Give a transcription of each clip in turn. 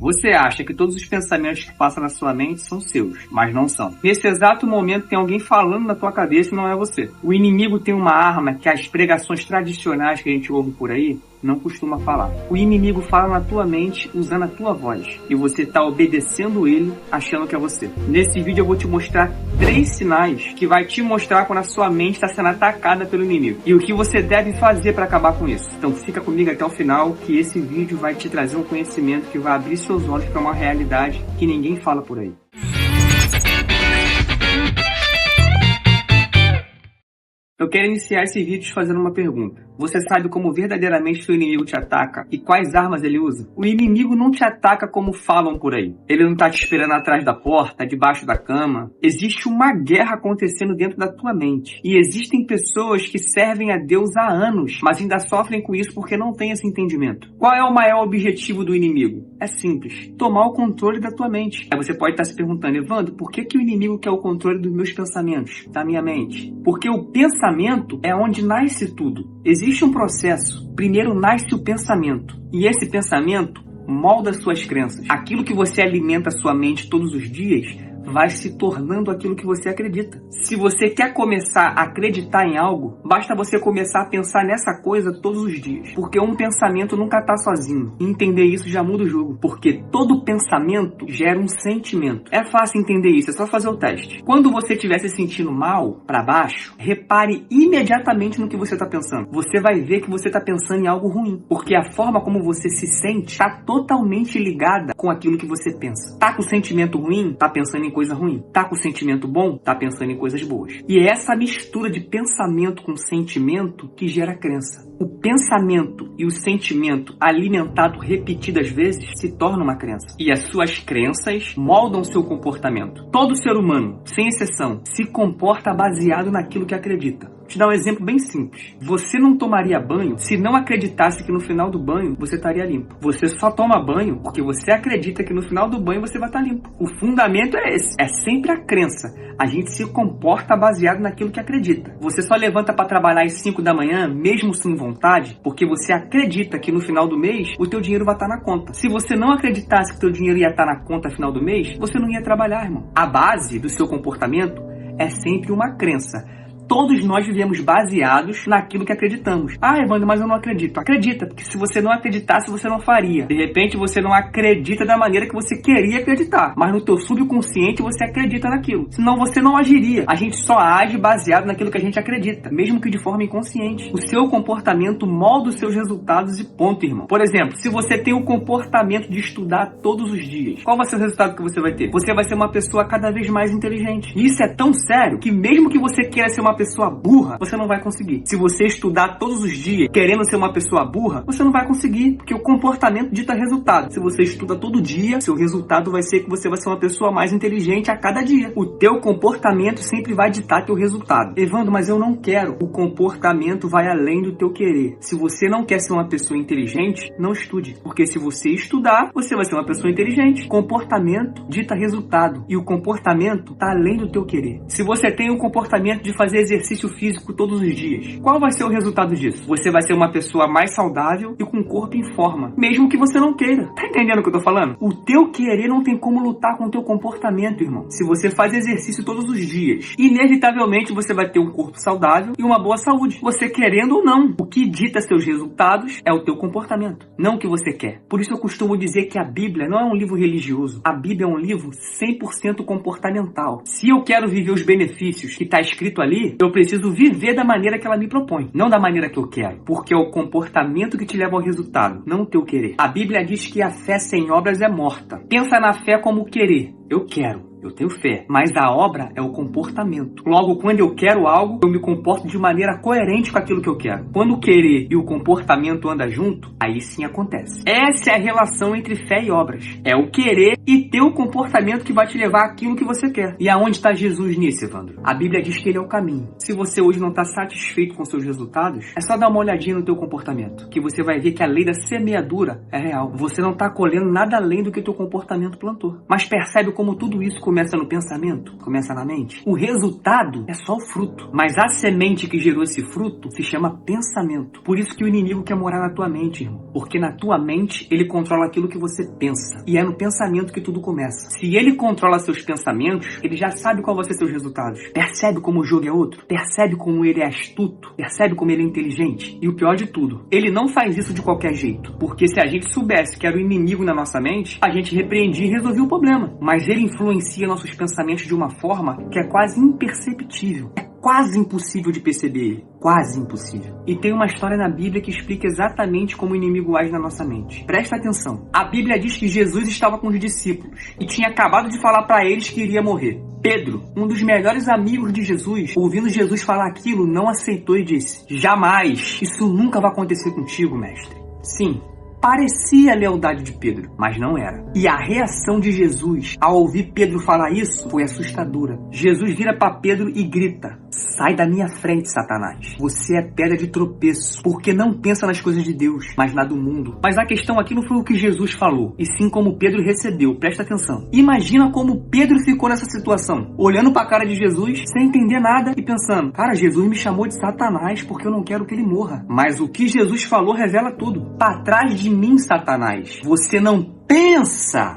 Você acha que todos os pensamentos que passam na sua mente são seus, mas não são. Nesse exato momento tem alguém falando na tua cabeça e não é você. O inimigo tem uma arma que as pregações tradicionais que a gente ouve por aí não costuma falar. O inimigo fala na tua mente usando a tua voz. E você está obedecendo ele achando que é você. Nesse vídeo eu vou te mostrar 3 sinais que vai te mostrar quando a sua mente está sendo atacada pelo inimigo. E o que você deve fazer para acabar com isso. Então fica comigo até o final que esse vídeo vai te trazer um conhecimento que vai abrir seus olhos para uma realidade que ninguém fala por aí. Eu quero iniciar esse vídeo te fazendo uma pergunta. Você sabe como verdadeiramente seu inimigo te ataca e quais armas ele usa? O inimigo não te ataca como falam por aí. Ele não está te esperando atrás da porta, debaixo da cama. Existe uma guerra acontecendo dentro da tua mente. E existem pessoas que servem a Deus há anos, mas ainda sofrem com isso porque não têm esse entendimento. Qual é o maior objetivo do inimigo? É simples. Tomar o controle da tua mente. Aí você pode estar se perguntando, Evandro, por que o inimigo quer o controle dos meus pensamentos, da minha mente? Porque o pensamento é onde nasce tudo. Existe um processo. Primeiro nasce o pensamento. E esse pensamento molda suas crenças. Aquilo que você alimenta a sua mente todos os dias vai se tornando aquilo que você acredita. Se você quer começar a acreditar em algo, basta você começar a pensar nessa coisa todos os dias. Porque um pensamento nunca está sozinho. E entender isso já muda o jogo. Porque todo pensamento gera um sentimento. É fácil entender isso, é só fazer o teste. Quando você estiver se sentindo mal, para baixo, repare imediatamente no que você está pensando. Você vai ver que você está pensando em algo ruim. Porque a forma como você se sente está totalmente ligada com aquilo que você pensa. Tá com sentimento ruim? Tá pensando em coisa ruim. Tá com sentimento bom? Tá pensando em coisas boas. E é essa mistura de pensamento com sentimento que gera crença. O pensamento e o sentimento alimentado repetidas vezes se torna uma crença. E as suas crenças moldam seu comportamento. Todo ser humano, sem exceção, se comporta baseado naquilo que acredita. Vou te dar um exemplo bem simples. Você não tomaria banho se não acreditasse que no final do banho você estaria limpo. Você só toma banho porque você acredita que no final do banho você vai estar limpo. O fundamento é esse. É sempre a crença. A gente se comporta baseado naquilo que acredita. Você só levanta para trabalhar às 5 da manhã, mesmo sem vontade, porque você acredita que no final do mês o teu dinheiro vai estar na conta. Se você não acreditasse que o teu dinheiro ia estar na conta no final do mês, você não ia trabalhar, irmão. A base do seu comportamento é sempre uma crença. Todos nós vivemos baseados naquilo que acreditamos. Ah, Evandro, mas eu não acredito. Acredita, porque se você não acreditasse, você não faria. De repente, você não acredita da maneira que você queria acreditar. Mas no teu subconsciente, você acredita naquilo. Senão, você não agiria. A gente só age baseado naquilo que a gente acredita, mesmo que de forma inconsciente. O seu comportamento molda os seus resultados e ponto, irmão. Por exemplo, se você tem o comportamento de estudar todos os dias, qual vai ser o resultado que você vai ter? Você vai ser uma pessoa cada vez mais inteligente. E isso é tão sério que mesmo que você queira ser uma pessoa burra, você não vai conseguir. Se você estudar todos os dias querendo ser uma pessoa burra, você não vai conseguir, porque o comportamento dita resultado. Se você estuda todo dia, seu resultado vai ser que você vai ser uma pessoa mais inteligente a cada dia. O teu comportamento sempre vai ditar teu resultado. Evandro, mas eu não quero. O comportamento vai além do teu querer. Se você não quer ser uma pessoa inteligente, não estude. Porque se você estudar, você vai ser uma pessoa inteligente. Comportamento dita resultado. E o comportamento está além do teu querer. Se você tem o comportamento de fazer exercício físico todos os dias, qual vai ser o resultado disso? Você vai ser uma pessoa mais saudável e com o corpo em forma, mesmo que você não queira. Tá entendendo o que eu tô falando? O teu querer não tem como lutar com o teu comportamento, irmão. Se você faz exercício todos os dias, inevitavelmente você vai ter um corpo saudável e uma boa saúde. Você querendo ou não. O que dita seus resultados é o teu comportamento, não o que você quer. Por isso eu costumo dizer que a Bíblia não é um livro religioso. A Bíblia é um livro 100% comportamental. Se eu quero viver os benefícios que tá escrito ali, eu preciso viver da maneira que ela me propõe, não da maneira que eu quero, porque é o comportamento que te leva ao resultado, não o teu querer. A Bíblia diz que a fé sem obras é morta. Pensa na fé como querer. Eu quero. Eu tenho fé, mas a obra é o comportamento. Logo, quando eu quero algo, eu me comporto de maneira coerente com aquilo que eu quero. Quando o querer e o comportamento andam junto, aí sim acontece. Essa é a relação entre fé e obras. É o querer e ter o comportamento que vai te levar àquilo que você quer. E aonde está Jesus nisso, Evandro? A Bíblia diz que ele é o caminho. Se você hoje não está satisfeito com seus resultados, é só dar uma olhadinha no teu comportamento, que você vai ver que a lei da semeadura é real. Você não está colhendo nada além do que teu comportamento plantou. Mas percebe como tudo isso começa no pensamento? Começa na mente? O resultado é só o fruto. Mas a semente que gerou esse fruto se chama pensamento. Por isso que o inimigo quer morar na tua mente, irmão. Porque na tua mente, ele controla aquilo que você pensa. E é no pensamento que tudo começa. Se ele controla seus pensamentos, ele já sabe qual vão ser seus resultados. Percebe como o jogo é outro? Percebe como ele é astuto? Percebe como ele é inteligente? E o pior de tudo, ele não faz isso de qualquer jeito. Porque se a gente soubesse que era o inimigo na nossa mente, a gente repreendia e resolvia o problema. Mas ele influencia nossos pensamentos de uma forma que é quase imperceptível. É quase impossível de perceber ele. Quase impossível. E tem uma história na Bíblia que explica exatamente como o inimigo age na nossa mente. Presta atenção. A Bíblia diz que Jesus estava com os discípulos e tinha acabado de falar para eles que iria morrer. Pedro, um dos melhores amigos de Jesus, ouvindo Jesus falar aquilo, não aceitou e disse: jamais, isso nunca vai acontecer contigo, mestre. Sim, parecia a lealdade de Pedro, mas não era. E a reação de Jesus ao ouvir Pedro falar isso foi assustadora. Jesus vira para Pedro e grita: sai da minha frente, Satanás. Você é pedra de tropeço, porque não pensa nas coisas de Deus, mas na do mundo. Mas a questão aqui não foi o que Jesus falou, e sim como Pedro recebeu. Presta atenção. Imagina como Pedro ficou nessa situação, olhando para a cara de Jesus, sem entender nada e pensando: cara, Jesus me chamou de Satanás porque eu não quero que ele morra. Mas o que Jesus falou revela tudo. Para trás de mim, Satanás. Você não pensa,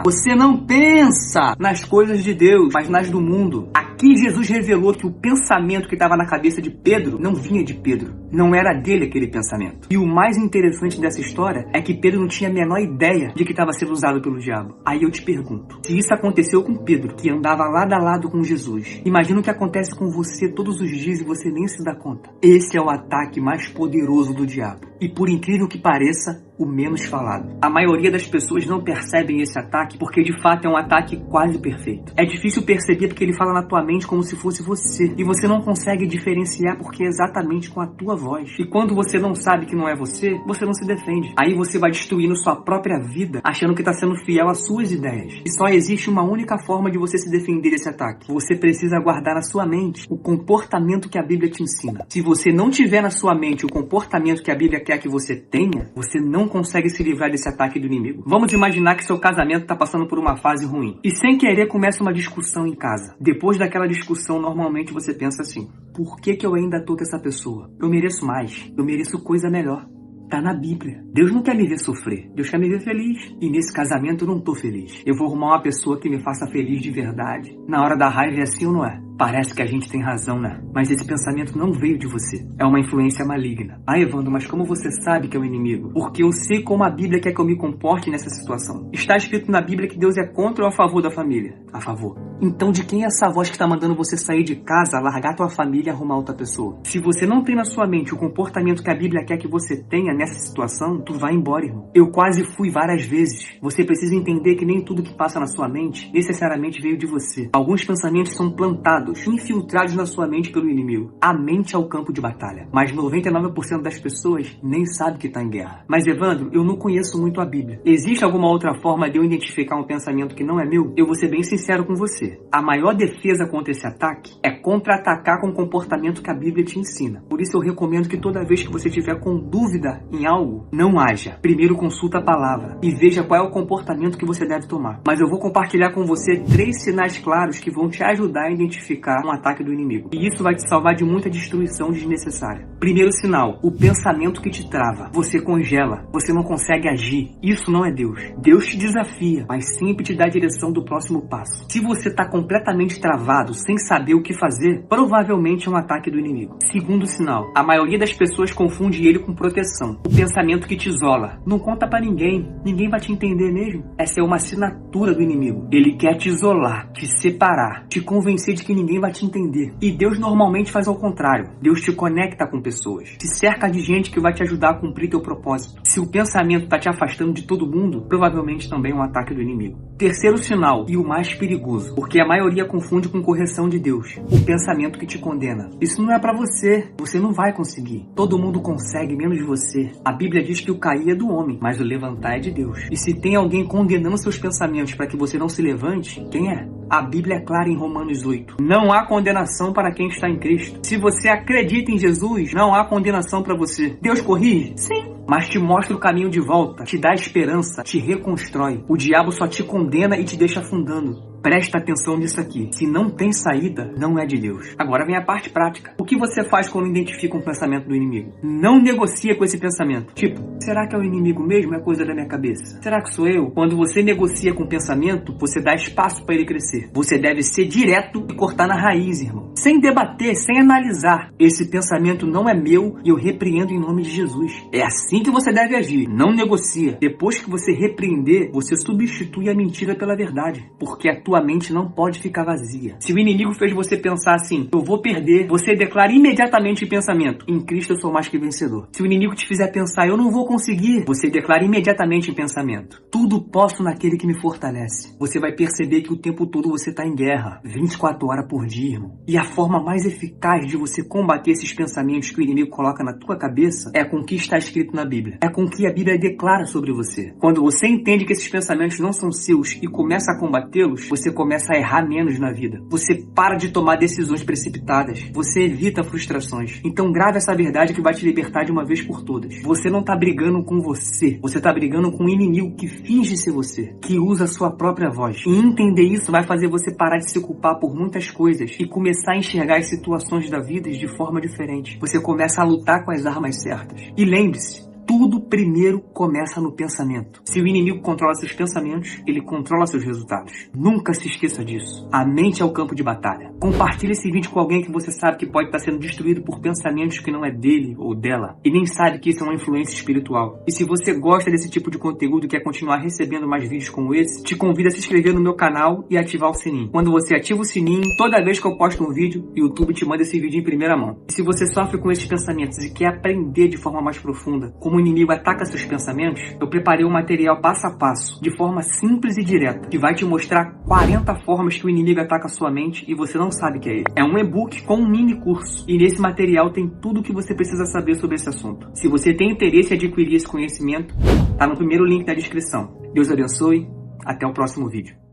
você não pensa nas coisas de Deus, mas nas do mundo. Aqui Jesus revelou que o pensamento que estava na cabeça de Pedro não vinha de Pedro, não era dele aquele pensamento. E o mais interessante dessa história é que Pedro não tinha a menor ideia de que estava sendo usado pelo diabo. Aí eu te pergunto, se isso aconteceu com Pedro, que andava lado a lado com Jesus, imagina o que acontece com você todos os dias e você nem se dá conta. Esse é o ataque mais poderoso do diabo. E por incrível que pareça, o menos falado. A maioria das pessoas não percebem esse ataque porque de fato é um ataque quase perfeito. É difícil perceber porque ele fala na tua mente como se fosse você. E você não consegue diferenciar porque é exatamente com a tua voz. E quando você não sabe que não é você, você não se defende. Aí você vai destruindo sua própria vida achando que está sendo fiel às suas ideias. E só existe uma única forma de você se defender desse ataque. Você precisa guardar na sua mente o comportamento que a Bíblia te ensina. Se você não tiver na sua mente o comportamento que a Bíblia quer que você tenha, você não consegue se livrar desse ataque do inimigo. Vamos imaginar que seu casamento está passando por uma fase ruim. E sem querer começa uma discussão em casa. Depois daquela discussão, normalmente você pensa assim: por que eu ainda tô com essa pessoa? Eu mereço mais. Eu mereço coisa melhor. Tá na Bíblia. Deus não quer me ver sofrer. Deus quer me ver feliz. E nesse casamento eu não tô feliz. Eu vou arrumar uma pessoa que me faça feliz de verdade. Na hora da raiva é assim ou não é? Parece que a gente tem razão, né? Mas esse pensamento não veio de você. É uma influência maligna. Ah, Evandro, mas como você sabe que é o inimigo? Porque eu sei como a Bíblia quer que eu me comporte nessa situação. Está escrito na Bíblia que Deus é contra ou a favor da família? A favor. Então de quem é essa voz que está mandando você sair de casa, largar tua família e arrumar outra pessoa? Se você não tem na sua mente o comportamento que a Bíblia quer que você tenha nessa situação, tu vai embora, irmão. Eu quase fui várias vezes. Você precisa entender que nem tudo que passa na sua mente necessariamente veio de você. Alguns pensamentos são plantados, infiltrados na sua mente pelo inimigo. A mente é o campo de batalha, mas 99% das pessoas nem sabe que está em guerra. Mas Evandro, eu não conheço muito a Bíblia. Existe alguma outra forma de eu identificar um pensamento que não é meu? Eu vou ser bem sincero com você. A maior defesa contra esse ataque é contra-atacar com o comportamento que a Bíblia te ensina. Por isso eu recomendo que toda vez que você tiver com dúvida em algo, não haja. Primeiro consulta a palavra e veja qual é o comportamento que você deve tomar. Mas eu vou compartilhar com você 3 sinais claros que vão te ajudar a identificar um ataque do inimigo. E isso vai te salvar de muita destruição desnecessária. Primeiro sinal, o pensamento que te trava. Você congela, você não consegue agir. Isso não é Deus. Deus te desafia, mas sempre te dá a direção do próximo passo. Se você está completamente travado, sem saber o que fazer, provavelmente é um ataque do inimigo. Segundo sinal, a maioria das pessoas confunde ele com proteção. O pensamento que te isola. Não conta pra ninguém. Ninguém vai te entender mesmo. Essa é uma assinatura do inimigo. Ele quer te isolar, te separar, te convencer de que ninguém vai te entender. E Deus normalmente faz ao contrário. Deus te conecta com pessoas. Te cerca de gente que vai te ajudar a cumprir teu propósito. Se o pensamento está te afastando de todo mundo, provavelmente também é um ataque do inimigo. Terceiro sinal, e o mais perigoso, porque a maioria confunde com correção de Deus. O pensamento que te condena. Isso não é pra você. Você não vai conseguir. Todo mundo consegue, menos você. A Bíblia diz que o cair é do homem, mas o levantar é de Deus. E se tem alguém condenando seus pensamentos para que você não se levante, quem é? A Bíblia é clara em Romanos 8. Não há condenação para quem está em Cristo. Se você acredita em Jesus, não há condenação para você. Deus corrige? Sim. mas te mostra o caminho de volta, te dá esperança, te reconstrói. O diabo só te condena e te deixa afundando. Presta atenção nisso aqui. Se não tem saída, não é de Deus. Agora vem a parte prática. O que você faz quando identifica um pensamento do inimigo? Não negocia com esse pensamento. Tipo, será que é o inimigo mesmo? É coisa da minha cabeça? Será que sou eu? Quando você negocia com o pensamento, você dá espaço para ele crescer. Você deve ser direto e cortar na raiz, irmão. Sem debater, sem analisar. Esse pensamento não é meu e eu repreendo em nome de Jesus. É assim que você deve agir. Não negocia. Depois que você repreender, você substitui a mentira pela verdade. Porque a tua mente não pode ficar vazia. Se o inimigo fez você pensar assim, eu vou perder, você declara imediatamente em pensamento, em Cristo eu sou mais que vencedor. Se o inimigo te fizer pensar, eu não vou conseguir, você declara imediatamente em pensamento, tudo posso naquele que me fortalece. Você vai perceber que o tempo todo você está em guerra, 24 horas por dia, irmão. E a forma mais eficaz de você combater esses pensamentos que o inimigo coloca na tua cabeça é com o que está escrito na Bíblia. É com o que a Bíblia declara sobre você. Quando você entende que esses pensamentos não são seus e começa a combatê-los, você começa a errar menos na vida. Você para de tomar decisões precipitadas. Você evita frustrações. Então grave essa verdade que vai te libertar de uma vez por todas. Você não tá brigando com você. Você tá brigando com um inimigo que finge ser você. Que usa a sua própria voz. E entender isso vai fazer você parar de se culpar por muitas coisas e começar a enxergar as situações da vida de forma diferente. Você começa a lutar com as armas certas. E lembre-se, tudo primeiro começa no pensamento. Se o inimigo controla seus pensamentos, ele controla seus resultados. Nunca se esqueça disso. A mente é o campo de batalha. Compartilhe esse vídeo com alguém que você sabe que pode estar sendo destruído por pensamentos que não é dele ou dela. E nem sabe que isso é uma influência espiritual. E se você gosta desse tipo de conteúdo e quer continuar recebendo mais vídeos como esse, te convido a se inscrever no meu canal e ativar o sininho. Quando você ativa o sininho, toda vez que eu posto um vídeo, o YouTube te manda esse vídeo em primeira mão. E se você sofre com esses pensamentos e quer aprender de forma mais profunda como o inimigo ataca seus pensamentos, eu preparei um material passo a passo, de forma simples e direta, que vai te mostrar 40 formas que o inimigo ataca a sua mente e você não sabe que é ele. É um e-book com um mini curso, e nesse material tem tudo o que você precisa saber sobre esse assunto. Se você tem interesse em adquirir esse conhecimento, tá no primeiro link da descrição. Deus abençoe, até o próximo vídeo.